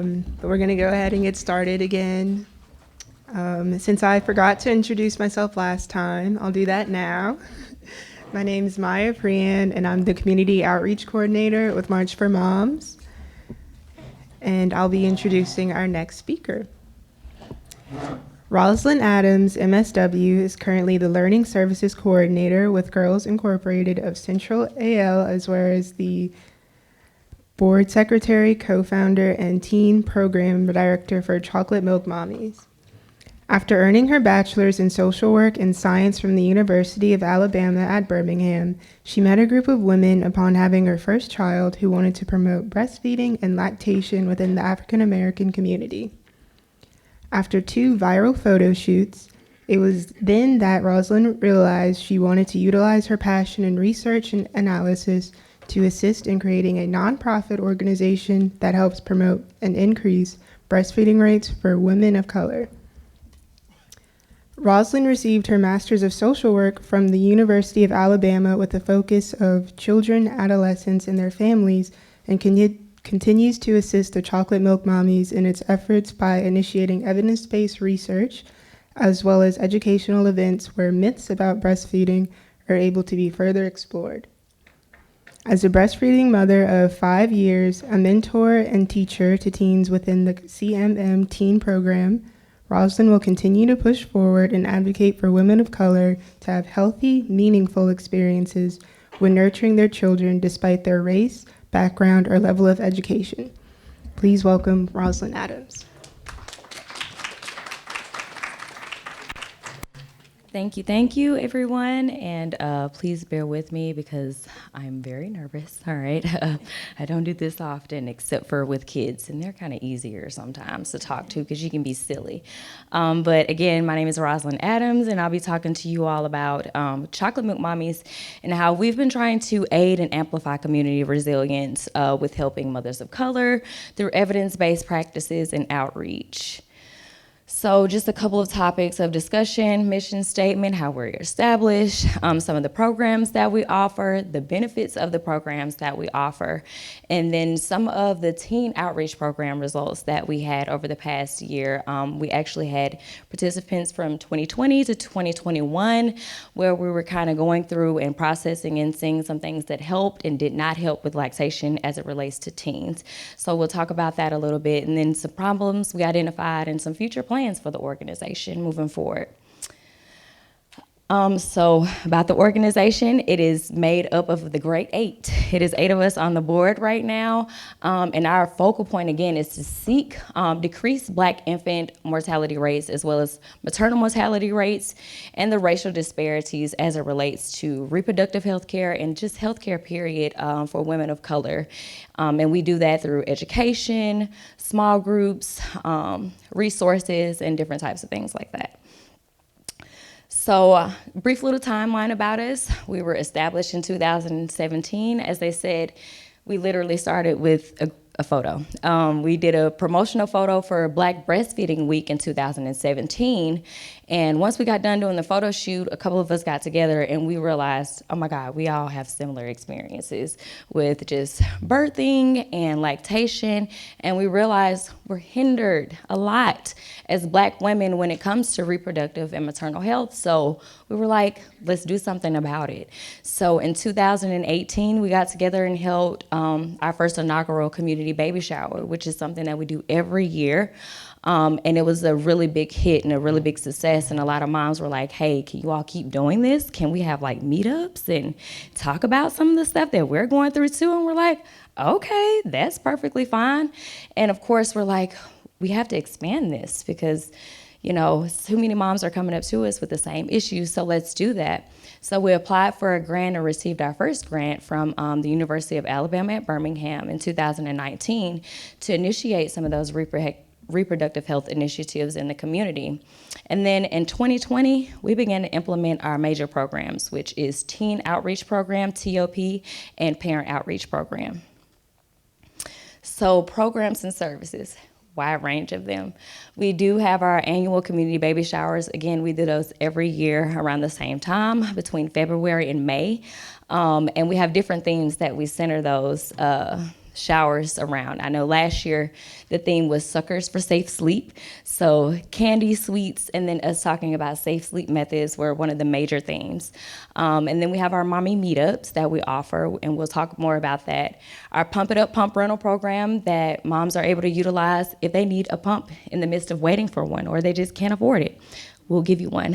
But we're going to go ahead and get started again. Since I forgot to introduce myself last time, I'll do that now. My name is Maya Priyan, and I'm the Community Outreach Coordinator with March for Moms. And I'll be introducing our next speaker. Rauslyn Adams, MSW, is currently the Learning Services Coordinator with Girls Incorporated of Central AL, as well as the Board Secretary, Co-founder, and Teen Program Director for Chocolate Milk Mommies. After earning her bachelor's in social work and science from the University of Alabama at Birmingham, she met a group of women upon having her first child who wanted to promote breastfeeding and lactation within the African American community. After 2 viral photo shoots, it was then that Rauslyn realized she wanted to utilize her passion in research and analysis to assist in creating a nonprofit organization that helps promote and increase breastfeeding rates for women of color. Rauslyn received her Master's of Social Work from the University of Alabama with a focus of children, adolescents, and their families, and continues to assist the Chocolate Milk Mommies in its efforts by initiating evidence-based research, as well as educational events where myths about breastfeeding are able to be further explored. As a breastfeeding mother of 5 years, a mentor and teacher to teens within the CMM Teen Program, Rauslyn will continue to push forward and advocate for women of color to have healthy, meaningful experiences when nurturing their children despite their race, background, or level of education. Please welcome Rauslyn Adams. Thank you, everyone, and please bear with me because I'm very nervous, all right? I don't do this often except for with kids, and they're kind of easier sometimes to talk to because you can be silly. But again, my name is Rauslyn Adams, and I'll be talking to you all about Chocolate Milk Mommies and how we've been trying to aid and amplify community resilience with helping mothers of color through evidence-based practices and outreach. So just a couple of topics of discussion: mission statement, how we're established, some of the programs that we offer, the benefits of the programs that we offer, and then some of the teen outreach program results that we had over the past year. We actually had participants from 2020 to 2021, where we were kind of going through and processing and seeing some things that helped and did not help with lactation as it relates to teens. So we'll talk about that a little bit, and then some problems we identified and some future plans for the organization moving forward. So about the organization, it is made up of the great 8. It is 8 of us on the board right now, and our focal point again is to seek decrease Black infant mortality rates as well as maternal mortality rates and the racial disparities as it relates to reproductive health care and just health care period for women of color. And we do that through education, small groups, resources, and different types of things like that. So brief little timeline about us. We were established in 2017. As they said, we literally started with a photo. We did a promotional photo for Black Breastfeeding Week in 2017. And once we got done doing the photo shoot, a couple of us got together and we realized, oh my God, we all have similar experiences with just birthing and lactation. And we realized we're hindered a lot as Black women when it comes to reproductive and maternal health. So we were like, let's do something about it. So in 2018, we got together and held our first inaugural community baby shower, which is something that we do every year. And it was a really big hit and a really big success. And a lot of moms were like, hey, can you all keep doing this? Can we have like meetups and talk about some of the stuff that we're going through too? And we're like, okay, that's perfectly fine. And of course, we're like, we have to expand this because, you know, too many moms are coming up to us with the same issues. So let's do that. So we applied for a grant and received our first grant from the University of Alabama at Birmingham in 2019 to initiate some of those reproductive health initiatives in the community. And then in 2020, we began to implement our major programs, which is Teen Outreach Program, TOP, and Parent Outreach Program. So programs and services, wide range of them. We do have our annual community baby showers. Again, we do those every year around the same time, between February and May. And we have different themes that we center those showers around. I know last year the theme was Suckers for Safe Sleep. So candy, sweets, and then us talking about safe sleep methods were one of the major themes. And then we have our mommy meetups that we offer, and we'll talk more about that. Our Pump It Up Pump Rental program that moms are able to utilize if they need a pump in the midst of waiting for one or they just can't afford it. We'll give you one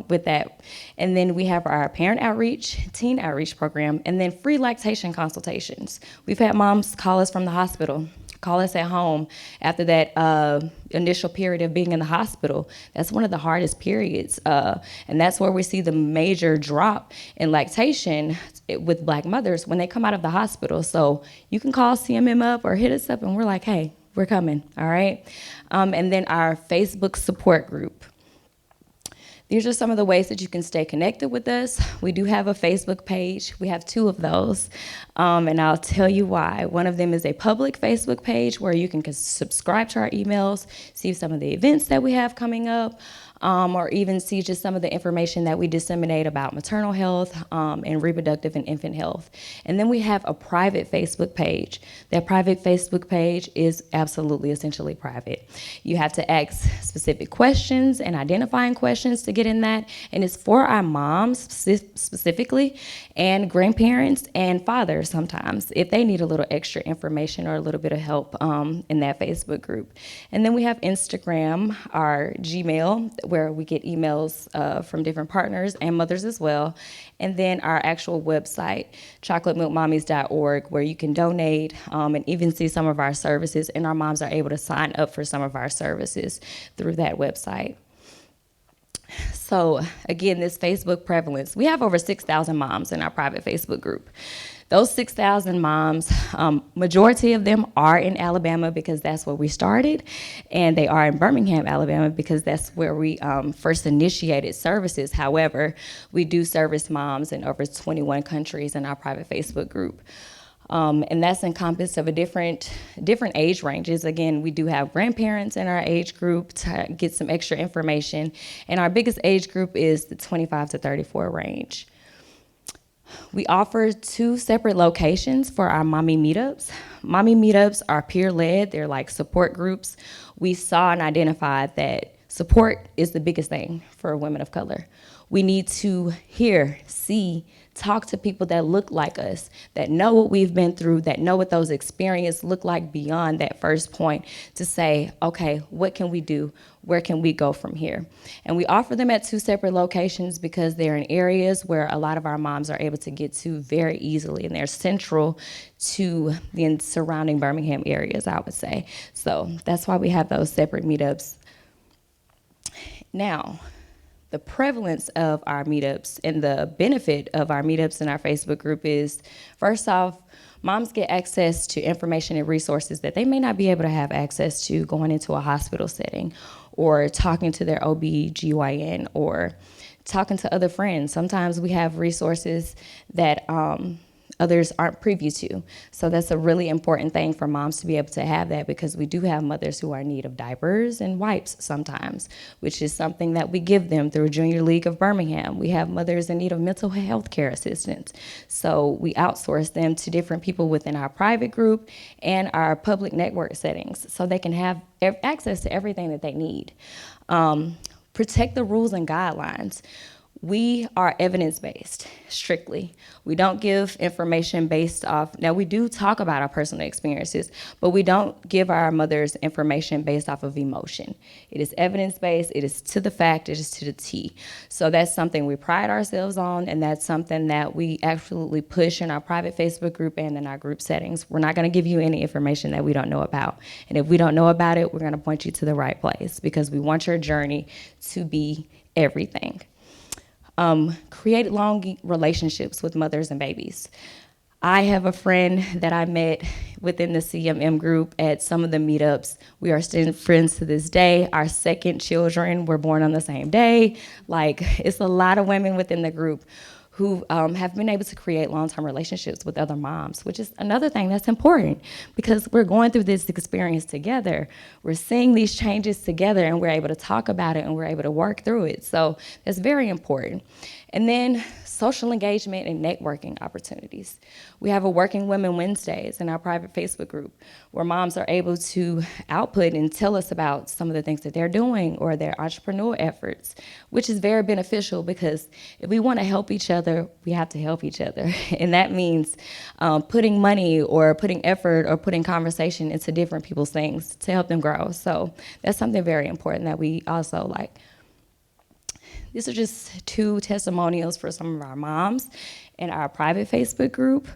with that. And then we have our parent outreach, teen outreach program, and then free lactation consultations. We've had moms call us from the hospital, call us at home after that initial period of being in the hospital. That's one of the hardest periods. And that's where we see the major drop in lactation with Black mothers when they come out of the hospital. So you can call CMM up or hit us up and we're like, hey, we're coming, all right? And then our Facebook support group. These are some of the ways that you can stay connected with us. We do have a Facebook page. We have 2 of those, and I'll tell you why. One of them is a public Facebook page where you can subscribe to our emails, see some of the events that we have coming up, or even see just some of the information that we disseminate about maternal health and reproductive and infant health. And then we have a private Facebook page. That private Facebook page is absolutely essentially private. You have to ask specific questions and identifying questions to get in that, and it's for our moms specifically, and grandparents and fathers sometimes, if they need a little extra information or a little bit of help in that Facebook group. And then we have Instagram, our Gmail, where we get emails from different partners and mothers as well. And then our actual website, chocolatemilkmommies.org, where you can donate and even see some of our services, and our moms are able to sign up for some of our services through that website. So again, this Facebook prevalence, we have over 6,000 moms in our private Facebook group. Those 6,000 moms, majority of them are in Alabama because that's where we started, and they are in Birmingham, Alabama because that's where we first initiated services. However, we do service moms in over 21 countries in our private Facebook group. And that's encompassed of different age ranges. Again, we do have grandparents in our age group to get some extra information, and our biggest age group is the 25 to 34 range. We offer 2 separate locations for our mommy meetups. Mommy meetups are peer-led. They're like support groups. We saw and identified that support is the biggest thing for women of color. We need to hear, see, talk to people that look like us, that know what we've been through, that know what those experiences look like beyond that first point to say, okay, what can we do? Where can we go from here? And we offer them at 2 separate locations because they're in areas where a lot of our moms are able to get to very easily, and they're central to the surrounding Birmingham areas, I would say. So that's why we have those separate meetups. Now, the prevalence of our meetups and the benefit of our meetups in our Facebook group is, first off, moms get access to information and resources that they may not be able to have access to going into a hospital setting or talking to their OB/GYN or talking to other friends. Sometimes we have resources that others aren't privy to. So that's a really important thing for moms to be able to have that, because we do have mothers who are in need of diapers and wipes sometimes, which is something that we give them through Junior League of Birmingham. We have mothers in need of mental health care assistance. So we outsource them to different people within our private group and our public network settings so they can have access to everything that they need. Protect the rules and guidelines. We are evidence-based, strictly. We don't give information based off, now we do talk about our personal experiences, but we don't give our mothers information based off of emotion. It is evidence-based, it is to the fact, it is to the T. So that's something we pride ourselves on, and that's something that we absolutely push in our private Facebook group and in our group settings. We're not gonna give you any information that we don't know about. And if we don't know about it, we're gonna point you to the right place, because we want your journey to be everything. Create long relationships with mothers and babies. I have a friend that I met within the CMM group at some of the meetups. We are still friends to this day. Our second children were born on the same day. Like, it's a lot of women within the group who have been able to create long-term relationships with other moms, which is another thing that's important because we're going through this experience together. We're seeing these changes together, and we're able to talk about it, and we're able to work through it. So that's very important. And then social engagement and networking opportunities. We have a Working Women Wednesdays in our private Facebook group where moms are able to output and tell us about some of the things that they're doing or their entrepreneur efforts, which is very beneficial because if we want to help each other, we have to help each other. And that means putting money or putting effort or putting conversation into different people's things to help them grow. So that's something very important that we also like. These are just 2 testimonials for some of our moms in our private Facebook group.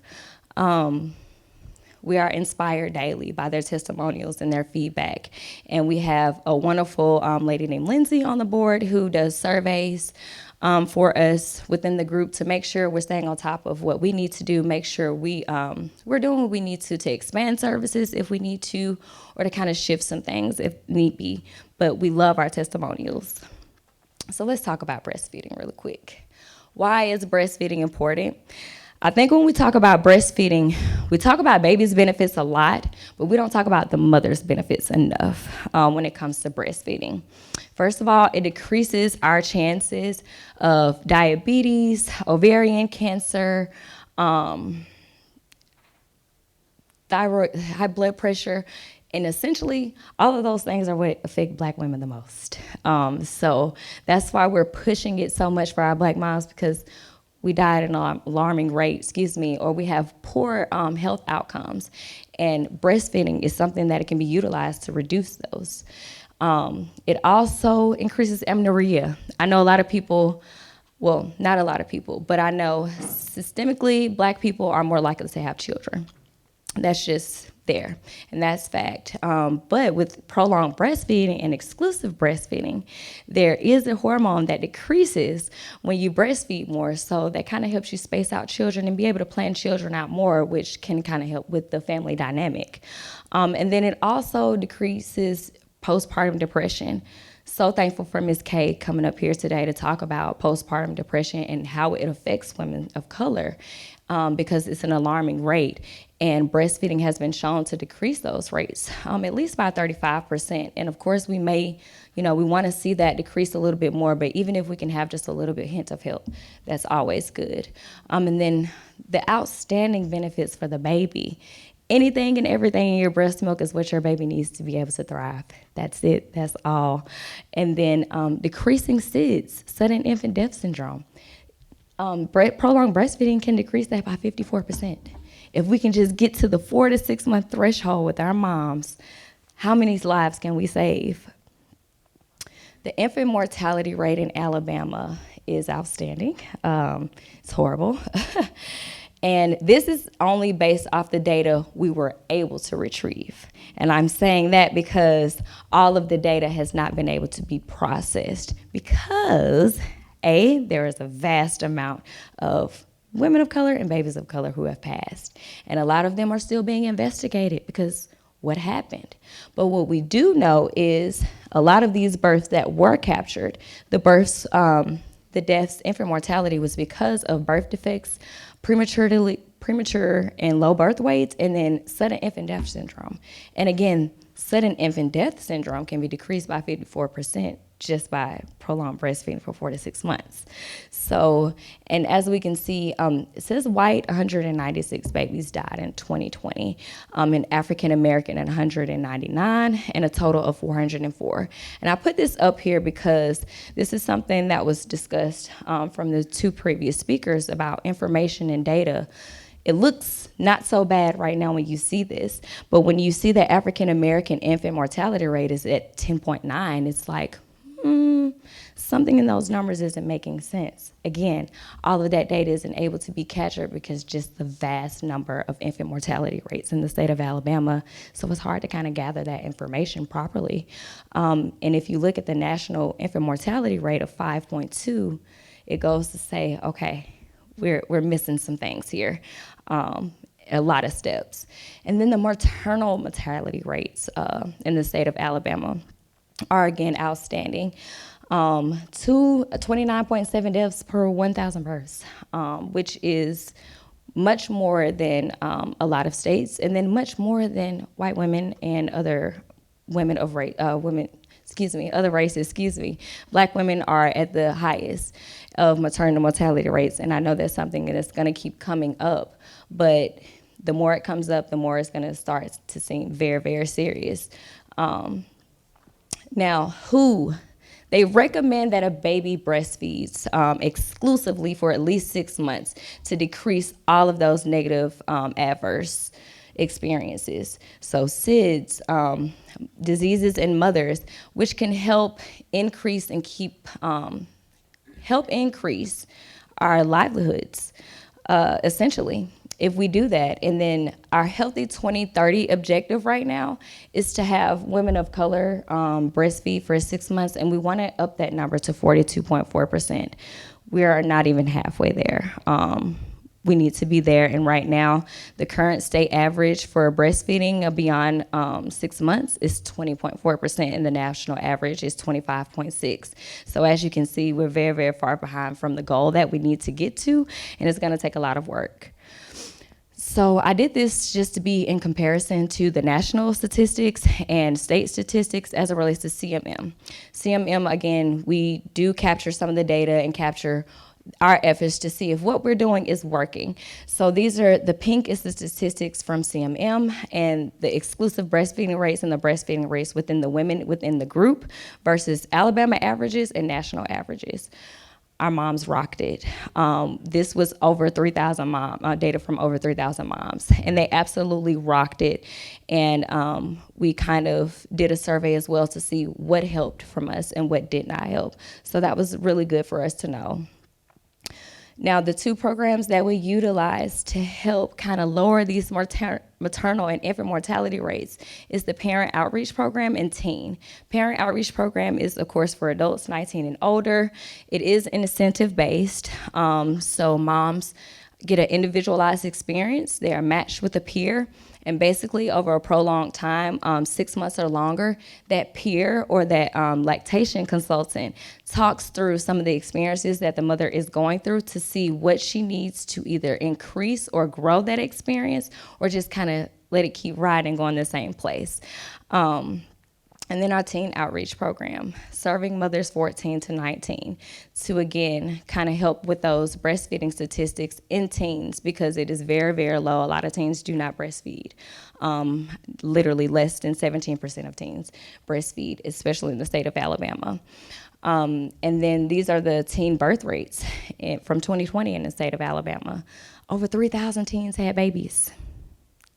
We are inspired daily by their testimonials and their feedback. And we have a wonderful lady named Lindsay on the board who does surveys for us within the group to make sure we're staying on top of what we need to do, make sure we're doing what we need to expand services if we need to, or to kind of shift some things if need be. But we love our testimonials. So let's talk about breastfeeding really quick. Why is breastfeeding important? I think when we talk about breastfeeding, we talk about baby's benefits a lot, but we don't talk about the mother's benefits enough when it comes to breastfeeding. First of all, it decreases our chances of diabetes, ovarian cancer, thyroid, high blood pressure, and essentially, all of those things are what affect Black women the most. So that's why we're pushing it so much for our Black moms, because we die at an alarming rate, or we have poor health outcomes. And breastfeeding is something that it can be utilized to reduce those. It also increases amenorrhea. I know a lot of people, well, not a lot of people, but I know systemically Black people are more likely to have children. That's just there, and that's fact. But with prolonged breastfeeding and exclusive breastfeeding, there is a hormone that decreases when you breastfeed more, so that kind of helps you space out children and be able to plan children out more, which can kind of help with the family dynamic. And then it also decreases postpartum depression. So thankful for Ms. K coming up here today to talk about postpartum depression and how it affects women of color, because it's an alarming rate. And breastfeeding has been shown to decrease those rates, at least by 35%. And of course, we may, we want to see that decrease a little bit more, but even if we can have just a little bit hint of help, that's always good. And then the outstanding benefits for the baby. Anything and everything in your breast milk is what your baby needs to be able to thrive. That's it, that's all. And then decreasing SIDS, sudden infant death syndrome. Prolonged breastfeeding can decrease that by 54%. If we can just get to the 4 to 6 month threshold with our moms, how many lives can we save? The infant mortality rate in Alabama is outstanding. It's horrible. And this is only based off the data we were able to retrieve. And I'm saying that because all of the data has not been able to be processed because, there is a vast amount of women of color and babies of color who have passed. And a lot of them are still being investigated because what happened? But what we do know is a lot of these births that were captured, the births, the deaths, infant mortality was because of birth defects, premature and low birth weights, and then sudden infant death syndrome. And again, sudden infant death syndrome can be decreased by 54% just by prolonged breastfeeding for 4 to 6 months. So, and as we can see, it says white 196 babies died in 2020, and African American 199, and a total of 404. And I put this up here because this is something that was discussed from the 2 previous speakers about information and data. It looks not so bad right now when you see this, but when you see the African American infant mortality rate is at 10.9, it's like, something in those numbers isn't making sense. Again, all of that data isn't able to be captured because just the vast number of infant mortality rates in the state of Alabama, so it's hard to kind of gather that information properly. And if you look at the national infant mortality rate of 5.2, it goes to say, okay, we're missing some things here, a lot of steps. And then the maternal mortality rates in the state of Alabama are again outstanding. to 29.7 deaths per 1,000 births, which is much more than a lot of states, and then much more than white women and other women of other races. Black women are at the highest of maternal mortality rates, and I know that's something that's going to keep coming up. But the more it comes up, the more it's going to start to seem very, very serious. Now, who? They recommend that a baby breastfeeds exclusively for at least 6 months to decrease all of those negative adverse experiences. So SIDS, diseases in mothers, which can help increase and help increase our livelihoods, essentially, if we do that. And then our Healthy 2030 objective right now is to have women of color breastfeed for 6 months, and we want to up that number to 42.4%. We are not even halfway there. We need to be there, and right now, the current state average for breastfeeding beyond 6 months is 20.4%, and the national average is 25.6%. So as you can see, we're very, very far behind from the goal that we need to get to, and it's gonna take a lot of work. So I did this just to be in comparison to the national statistics and state statistics as it relates to CMM. CMM, again, we do capture some of the data and capture our efforts to see if what we're doing is working. So these are, the pink is the statistics from CMM and the exclusive breastfeeding rates and the breastfeeding rates within the women within the group versus Alabama averages and national averages. Our moms rocked it. This was over 3,000 data from over 3,000 moms, and they absolutely rocked it. And we kind of did a survey as well to see what helped from us and what did not help. So that was really good for us to know. Now, the two programs that we utilize to help kind of lower these maternal and infant mortality rates is the Parent Outreach Program and Teen. Parent Outreach Program is, of course, for adults 19 and older. It is incentive-based, so moms get an individualized experience. They are matched with a peer, and basically over a prolonged time, 6 months or longer, that peer or that lactation consultant talks through some of the experiences that the mother is going through to see what she needs to either increase or grow that experience, or just kind of let it keep riding, going the same place. And then our Teen Outreach Program, serving mothers 14 to 19, to again kind of help with those breastfeeding statistics in teens, because it is very, very low. A lot of teens do not breastfeed. Literally less than 17% of teens breastfeed, especially in the state of Alabama. And then these are the teen birth rates from 2020 in the state of Alabama. Over 3,000 teens had babies.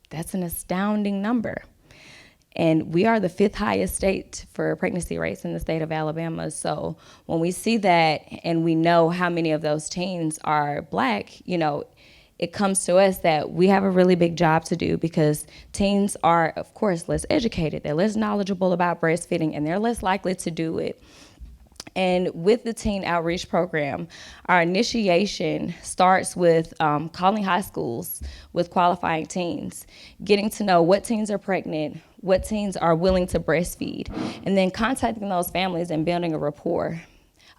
That's an astounding number. And we are the 5th highest state for pregnancy rates in the state of Alabama. So when we see that and we know how many of those teens are Black, you know, it comes to us that we have a really big job to do, because teens are, of course, less educated. They're less knowledgeable about breastfeeding, and they're less likely to do it. And with the Teen Outreach Program, our initiation starts with calling high schools with qualifying teens, getting to know what teens are pregnant, what teens are willing to breastfeed, and then contacting those families and building a rapport.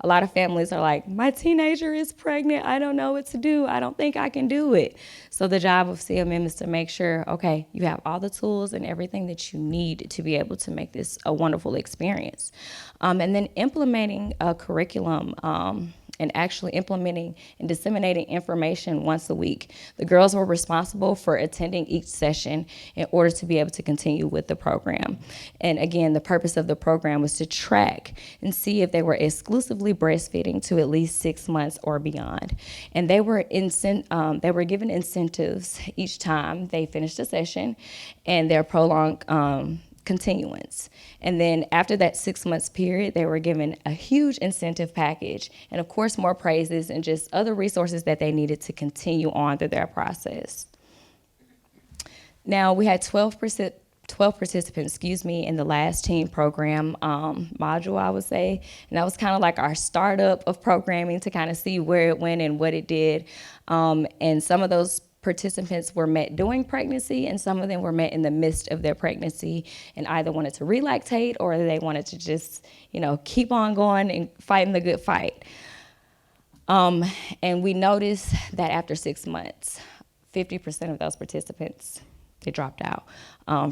A lot of families are like, my teenager is pregnant, I don't know what to do, I don't think I can do it. So the job of CMM is to make sure, okay, you have all the tools and everything that you need to be able to make this a wonderful experience. And then implementing a curriculum and actually implementing and disseminating information once a week. The girls were responsible for attending each session in order to be able to continue with the program. And again, the purpose of the program was to track and see if they were exclusively breastfeeding to at least 6 months or beyond. And they were given incentives each time they finished a session and their prolonged continuance. And then after that 6 months period, they were given a huge incentive package, and of course more praises and just other resources that they needed to continue on through their process. Now, we had 12 participants, in the last teen program module, I would say. And that was kind of like our startup of programming to kind of see where it went and what it did. And some of those participants were met during pregnancy, and some of them were met in the midst of their pregnancy and either wanted to relactate or they wanted to just, keep on going and fighting the good fight. And we noticed that after 6 months, 50% of those participants, they dropped out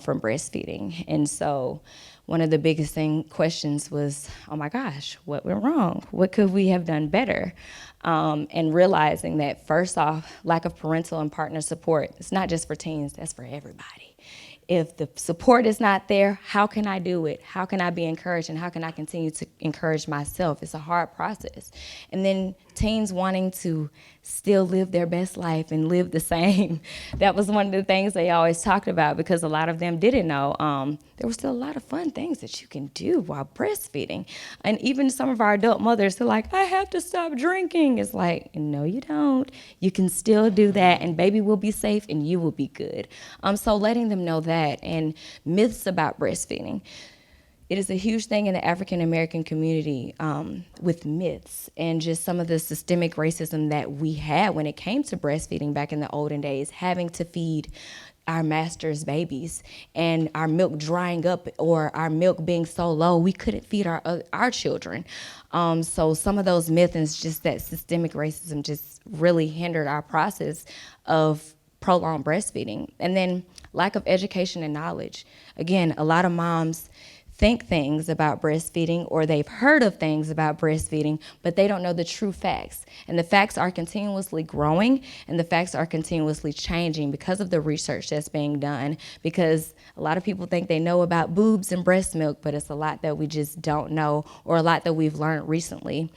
from breastfeeding. And so one of the biggest questions was, oh my gosh, what went wrong? What could we have done better? And realizing that, first off, lack of parental and partner support, it's not just for teens, that's for everybody. If the support is not there, how can I do it? How can I be encouraged, and how can I continue to encourage myself? It's a hard process. And then teens wanting to still live their best life and live the same. That was one of the things they always talked about, because a lot of them didn't know there were still a lot of fun things that you can do while breastfeeding. And even some of our adult mothers are like, I have to stop drinking. It's like, no, you don't. You can still do that, and baby will be safe and you will be good. So letting them know that, and myths about breastfeeding. It is a huge thing in the African American community with myths and just some of the systemic racism that we had when it came to breastfeeding back in the olden days, having to feed our master's babies and our milk drying up or our milk being so low we couldn't feed our children. So some of those myths and just that systemic racism just really hindered our process of prolonged breastfeeding. And then lack of education and knowledge. Again, a lot of moms think things about breastfeeding, or they've heard of things about breastfeeding, but they don't know the true facts. And the facts are continuously growing, and the facts are continuously changing because of the research that's being done, because a lot of people think they know about boobs and breast milk, but it's a lot that we just don't know, or a lot that we've learned recently.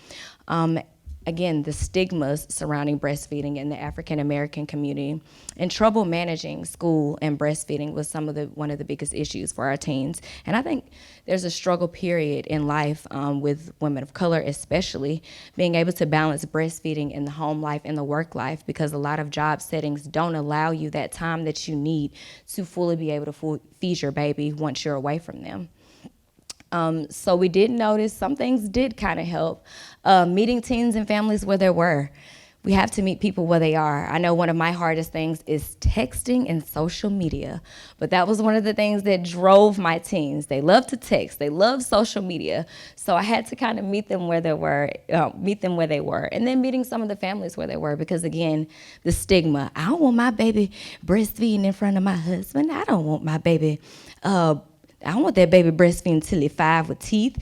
Again, the stigmas surrounding breastfeeding in the African American community, and trouble managing school and breastfeeding was one of the biggest issues for our teens. And I think there's a struggle period in life with women of color, especially being able to balance breastfeeding in the home life and the work life, because a lot of job settings don't allow you that time that you need to fully be able to feed your baby once you're away from them. So we did notice some things did kind of help. Meeting teens and families where they were. We have to meet people where they are. I know one of my hardest things is texting and social media, but that was one of the things that drove my teens. They love to text, they love social media. So I had to kind of meet them where they were, and then meeting some of the families where they were, because again, the stigma. I don't want my baby breastfeeding in front of my husband. I don't want my baby I don't want that baby breastfeeding until he's 5 with teeth,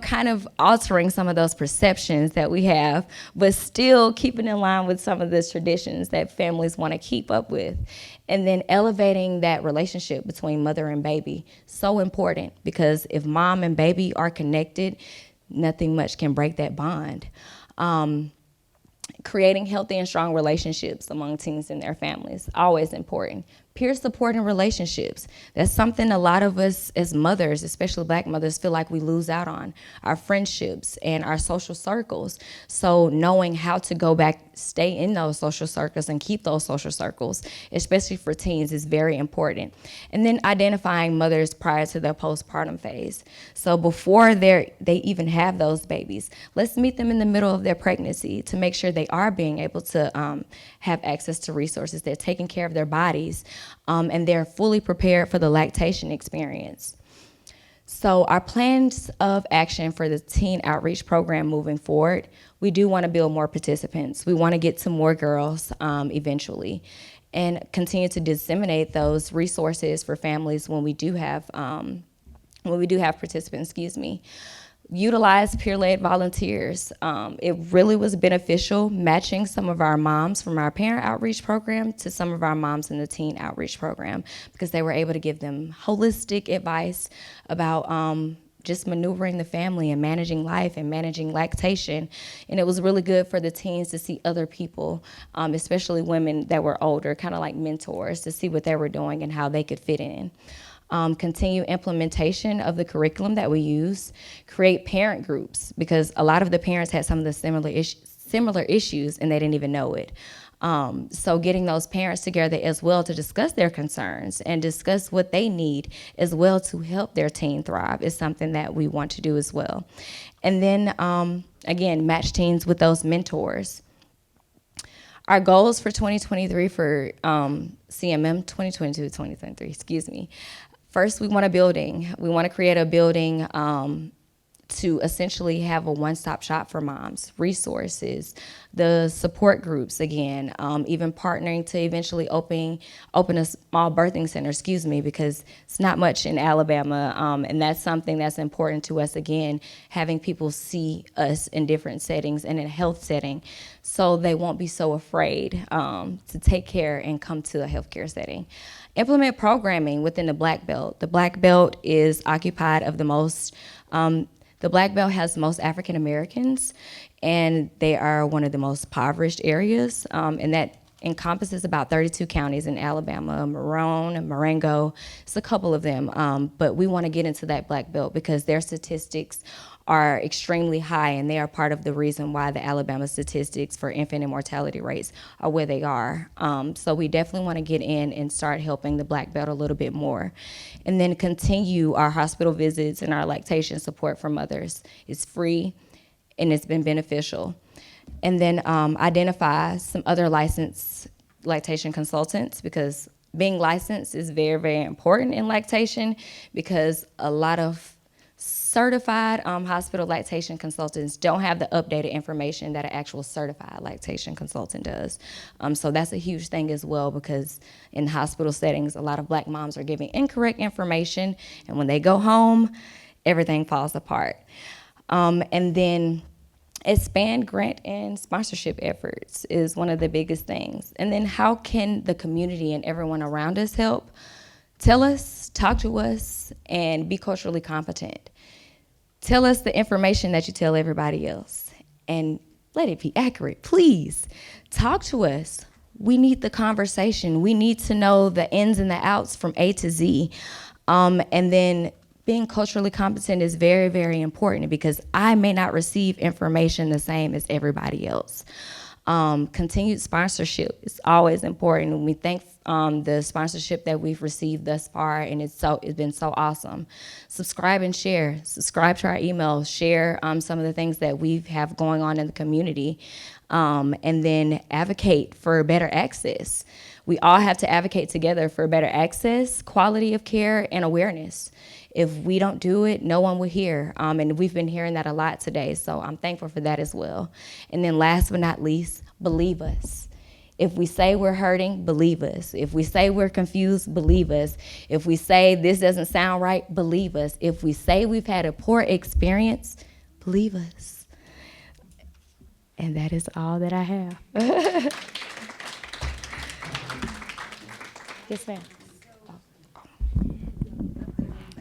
kind of altering some of those perceptions that we have, but still keeping in line with some of the traditions that families want to keep up with. And then elevating that relationship between mother and baby, so important, because if mom and baby are connected, nothing much can break that bond. Creating healthy and strong relationships among teens and their families, always important. Peer support and relationships. That's something a lot of us as mothers, especially Black mothers, feel like we lose out on. Our friendships and our social circles. So knowing how to go back, stay in those social circles and keep those social circles, especially for teens, is very important. And then identifying mothers prior to their postpartum phase. So before they even have those babies, let's meet them in the middle of their pregnancy to make sure they are being able to have access to resources. They're taking care of their bodies. And they're fully prepared for the lactation experience. So our plans of action for the teen outreach program moving forward, we do want to build more participants. We want to get to more girls eventually, and continue to disseminate those resources for families when we do have participants. Utilize peer-led volunteers. It really was beneficial matching some of our moms from our parent outreach program to some of our moms in the teen outreach program, because they were able to give them holistic advice about just maneuvering the family and managing life and managing lactation. And it was really good for the teens to see other people, especially women that were older, kind of like mentors, to see what they were doing and how they could fit in. Continue implementation of the curriculum that we use, create parent groups, because a lot of the parents had some of the similar issues and they didn't even know it. So getting those parents together as well to discuss their concerns and discuss what they need as well to help their teen thrive is something that we want to do as well. And then, again, match teens with those mentors. Our goals for 2023 for CMM 2022-2023, excuse me. First, we want a building. We want to create a building to essentially have a one-stop shop for moms, resources, the support groups again, even partnering to eventually open a small birthing center, because it's not much in Alabama, and that's something that's important to us again, having people see us in different settings and in a health setting so they won't be so afraid to take care and come to a healthcare setting. Implement programming within the Black Belt. The Black Belt is occupied of the most the Black Belt has the most African Americans, and they are one of the most impoverished areas, and that encompasses about 32 counties in Alabama, Maroon, Marengo, it's a couple of them, but we want to get into that Black Belt because their statistics are extremely high, and they are part of the reason why the Alabama statistics for infant and mortality rates are where they are. So we definitely want to get in and start helping the Black Belt a little bit more. And then continue our hospital visits and our lactation support for mothers. It's free, and it's been beneficial. And then identify some other licensed lactation consultants, because being licensed is very, very important in lactation, because a lot of certified hospital lactation consultants don't have the updated information that an actual certified lactation consultant does. So that's a huge thing as well, because in hospital settings, a lot of Black moms are giving incorrect information, and when they go home, everything falls apart. And then expand grant and sponsorship efforts is one of the biggest things. And then how can the community and everyone around us help? Tell us, talk to us, and be culturally competent. Tell us the information that you tell everybody else, and let it be accurate, please. Talk to us. We need the conversation. We need to know the ins and the outs from A to Z. And then being culturally competent is very, very important, because I may not receive information the same as everybody else. Continued sponsorship is always important, and we thank the sponsorship that we've received thus far, and it's been so awesome. Subscribe and share. Subscribe to our emails. Share some of the things that we have going on in the community, and then advocate for better access. We all have to advocate together for better access, quality of care, and awareness. If we don't do it, no one will hear, and we've been hearing that a lot today, so I'm thankful for that as well. And then last but not least, believe us. If we say we're hurting, believe us. If we say we're confused, believe us. If we say this doesn't sound right, believe us. If we say we've had a poor experience, believe us. And that is all that I have. Yes, ma'am.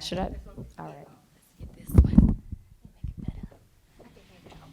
Should I? All right. Let's get this one. Make it better.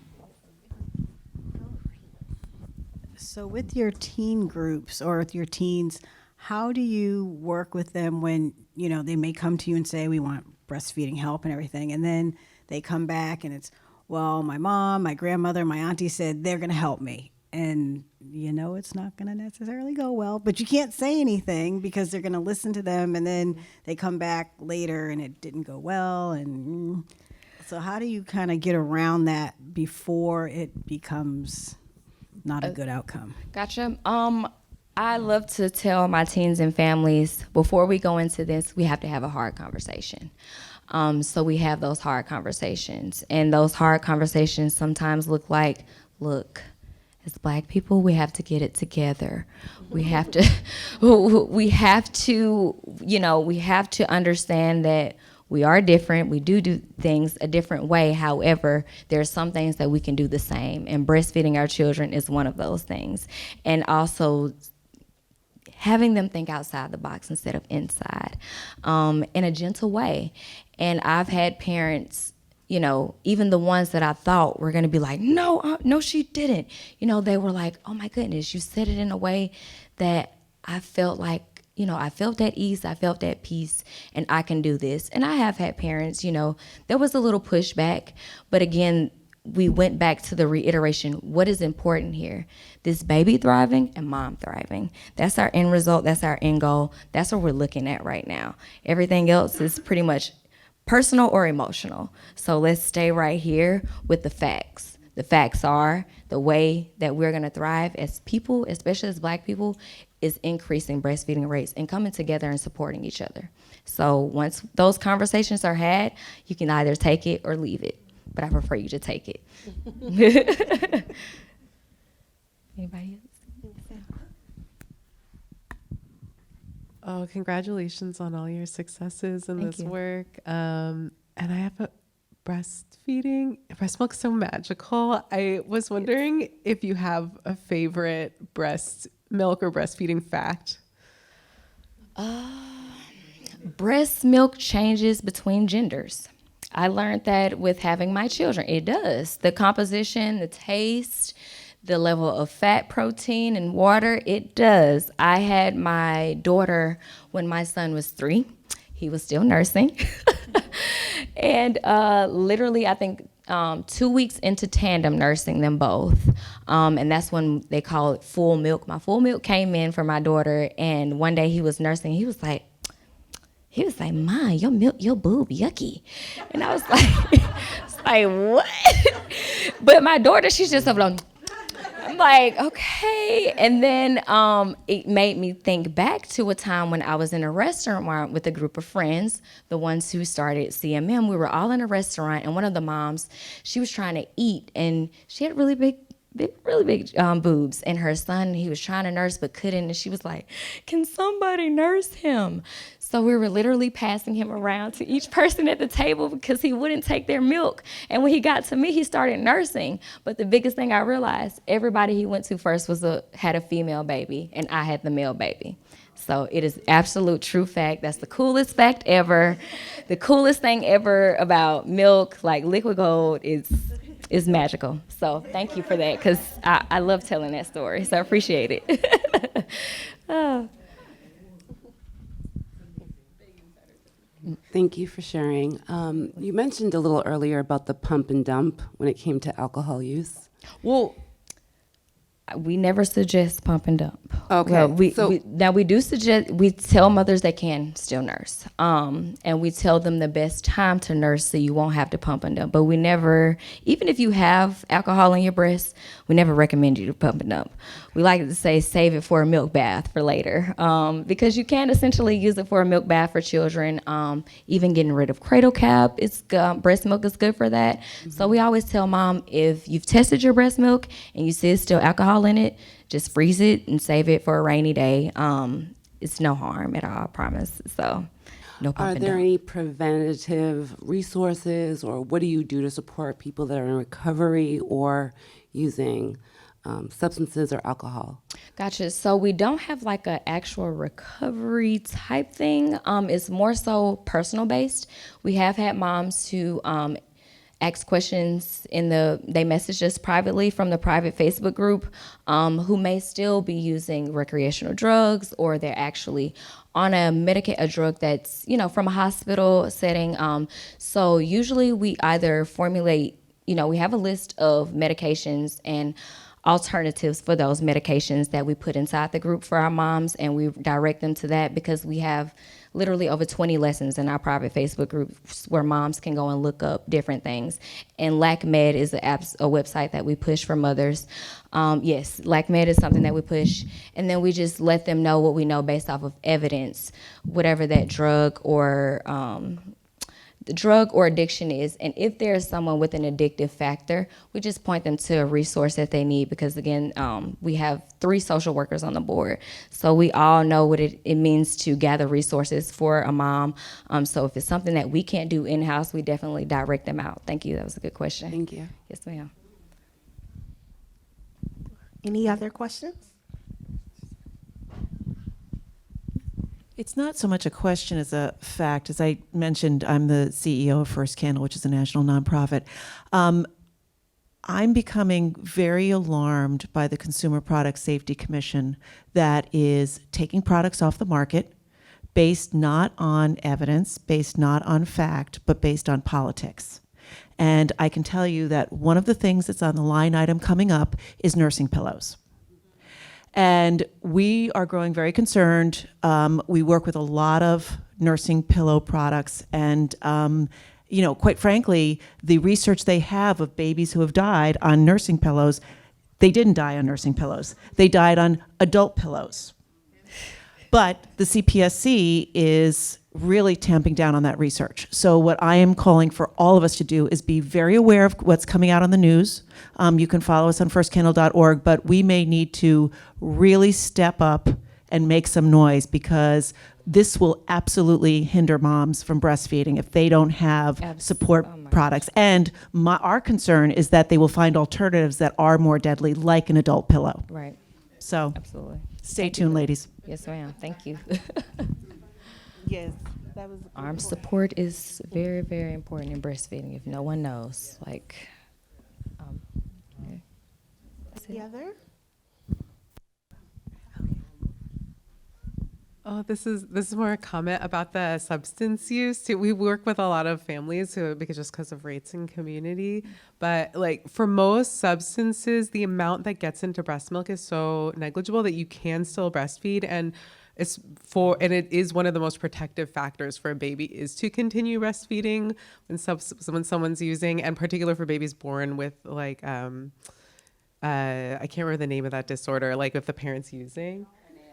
So with your teen groups or with your teens, how do you work with them when, they may come to you and say, we want breastfeeding help and everything, and then they come back and it's, well, my mom, my grandmother, my auntie said they're going to help me. And it's not going to necessarily go well, but you can't say anything because they're going to listen to them, and then they come back later and it didn't go well. And so how do you kind of get around that before it becomes not a good outcome? Gotcha. I love to tell my teens and families, before we go into this, we have to have a hard conversation. So we have those hard conversations, and those hard conversations sometimes look, as Black people, we have to get it together. We have to, we have to understand that we are different. We do things a different way. However, there are some things that we can do the same, and breastfeeding our children is one of those things. And also having them think outside the box instead of inside, in a gentle way. And I've had parents, even the ones that I thought were going to be like, no, she didn't. They were like, oh my goodness, you said it in a way that I felt like, I felt at ease, I felt at peace, and I can do this. And I have had parents, there was a little pushback, but again, we went back to the reiteration, what is important here? This baby thriving and mom thriving. That's our end result, that's our end goal, that's what we're looking at right now. Everything else is pretty much personal or emotional. So let's stay right here with the facts. the facts are the way that we're going to thrive as people, especially as Black people, is increasing breastfeeding rates and coming together and supporting each other. So once those conversations are had, you can either take it or leave it. But I prefer you to take it. Anybody else? Oh, congratulations on all your successes in Thank this you. work. And I have a breast milk's so magical. I was wondering if you have a favorite breast milk or breastfeeding fact. Breast milk changes between genders. I learned that with having my children. It does. The composition, the taste, the level of fat, protein, and water, it does. I had my daughter when my son was 3. He was still nursing. And literally, I think 2 weeks into tandem nursing them both. And that's when they call it full milk. My full milk came in for my daughter, and one day he was nursing. He was like, "Ma, your milk, your boob, yucky." And I was like, what? But my daughter, she's just up like, I'm like, okay. And then it made me think back to a time when I was in a restaurant with a group of friends, the ones who started CMM. We were all in a restaurant, and one of the moms, she was trying to eat, and she had really big boobs. And her son, he was trying to nurse but couldn't. And she was like, "Can somebody nurse him?" So we were literally passing him around to each person at the table because he wouldn't take their milk. And when he got to me, he started nursing. But the biggest thing I realized, everybody he went to first had a female baby, and I had the male baby. So it is absolute true fact. That's the coolest fact ever. The coolest thing ever about milk, like liquid gold, is magical. So thank you for that, because I love telling that story. So I appreciate it. Oh. Thank you for sharing. You mentioned a little earlier about the pump and dump when it came to alcohol use. Well, we never suggest pump and dump. Okay, Well, we do suggest, we tell mothers they can still nurse. And we tell them the best time to nurse so you won't have to pump and dump. But we never, even if you have alcohol in your breast, we never recommend you to pump and dump. We like to say save it for a milk bath for later. Because you can essentially use it for a milk bath for children. Even getting rid of cradle cap, breast milk is good for that. Mm-hmm. So we always tell mom, if you've tested your breast milk and you see it's still alcohol in it, just freeze it and save it for a rainy day. It's no harm at all, I promise. So no pump and dump. Are there any preventative resources, or what do you do to support people that are in recovery or using substances or alcohol? Gotcha. So we don't have like an actual recovery type thing. It's more so personal based. We have had moms who ask questions they message us privately from the private Facebook group, who may still be using recreational drugs, or they're actually on a drug that's, from a hospital setting. So usually we either formulate, we have a list of medications and alternatives for those medications that we put inside the group for our moms, and we direct them to that, because we have literally over 20 lessons in our private Facebook groups where moms can go and look up different things. And LACMed is a website that we push for mothers. Yes, LACMed is something that we push, and then we just let them know what we know based off of evidence, whatever that drug or addiction is. And if there's someone with an addictive factor, we just point them to a resource that they need, because again, we have 3 social workers on the board. So we all know what it means to gather resources for a mom. So if it's something that we can't do in-house, we definitely direct them out. Thank you, that was a good question. Thank you. Yes, ma'am. Any other questions? It's not so much a question as a fact. As I mentioned, I'm the CEO of First Candle, which is a national nonprofit. I'm becoming very alarmed by the Consumer Product Safety Commission that is taking products off the market based not on evidence, based not on fact, but based on politics. And I can tell you that one of the things that's on the line item coming up is nursing pillows. And we are growing very concerned. We work with a lot of nursing pillow products, and quite frankly, the research they have of babies who have died on nursing pillows, they didn't die on nursing pillows. They died on adult pillows. But the CPSC is really tamping down on that research. So what I am calling for all of us to do is be very aware of what's coming out on the news. You can follow us on firstcandle.org, but we may need to really step up and make some noise, because this will absolutely hinder moms from breastfeeding if they don't have support products. And our concern is that they will find alternatives that are more deadly, like an adult pillow. Right. So Absolutely. stay tuned, ladies. Yes, ma'am. Thank you. Yes, that was. Arm support is very, very important in breastfeeding. If no one knows, okay. That's The it. other? Oh, this is more a comment about the substance use too. We work with a lot of families because of rates in community, but like for most substances, the amount that gets into breast milk is so negligible that you can still breastfeed, and it is one of the most protective factors for a baby is to continue breastfeeding when someone's using, and particular for babies born with like I can't remember the name of that disorder, like if the parent's using.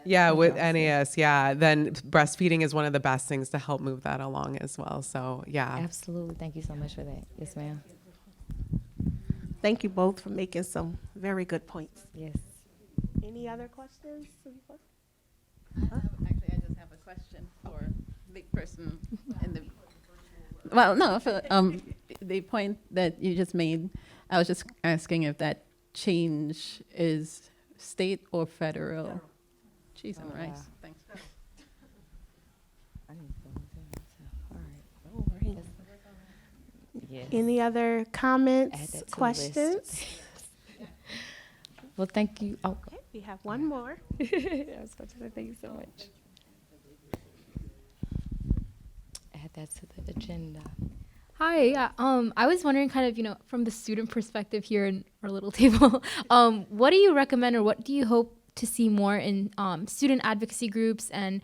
Yeah, with NAS, yeah. Then breastfeeding is one of the best things to help move that along as well. So, yeah. Absolutely. Thank you so much for that. Yes, ma'am. Thank you both for making some very good points. Yes. Any other questions? Actually, I just have a question for the person in the. Well, no, for the point that you just made, I was just asking if that change is state or federal. Cheese and rice. wow. Thanks. I need to go into it, so, all right. Yes. Any other Add comments, that to the list. questions? Well, thank you. Oh, Okay, we have one more. I was going to say thank you so much. Add that to the agenda. Hi, yeah, I was wondering kind of, from the student perspective here in our little table, what do you recommend or what do you hope to see more in student advocacy groups and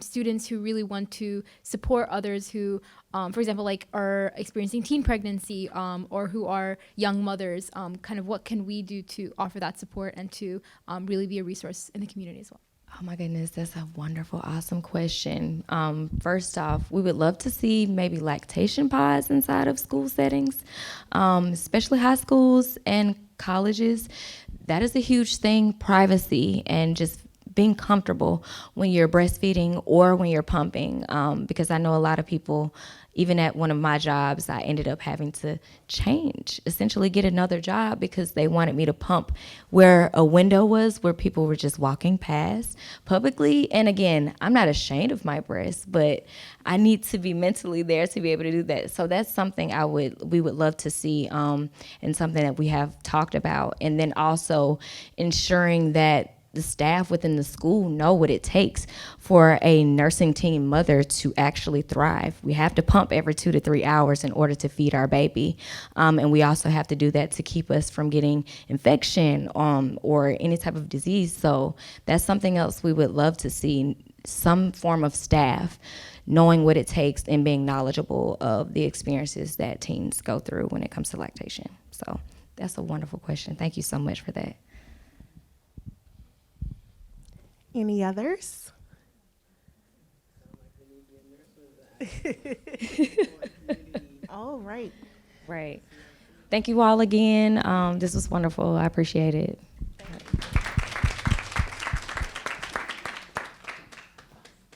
students who really want to support others who, for example, like are experiencing teen pregnancy or who are young mothers, kind of what can we do to offer that support and to really be a resource in the community as well? Oh my goodness, that's a wonderful, awesome question. First off, we would love to see maybe lactation pods inside of school settings, especially high schools and colleges. That is a huge thing, privacy and just being comfortable when you're breastfeeding or when you're pumping, because I know a lot of people, even at one of my jobs, I ended up having to change, essentially get another job because they wanted me to pump where a window was where people were just walking past publicly. And again, I'm not ashamed of my breasts, but I need to be mentally there to be able to do that. So that's something we would love to see, and something that we have talked about. And then also ensuring that the staff within the school know what it takes for a nursing teen mother to actually thrive. We have to pump every 2 to 3 hours in order to feed our baby. And we also have to do that to keep us from getting infection or any type of disease. So that's something else we would love to see, some form of staff knowing what it takes and being knowledgeable of the experiences that teens go through when it comes to lactation. So that's a wonderful question. Thank you so much for that. Any others? All right. Right. Thank you all again. This was wonderful. I appreciate it.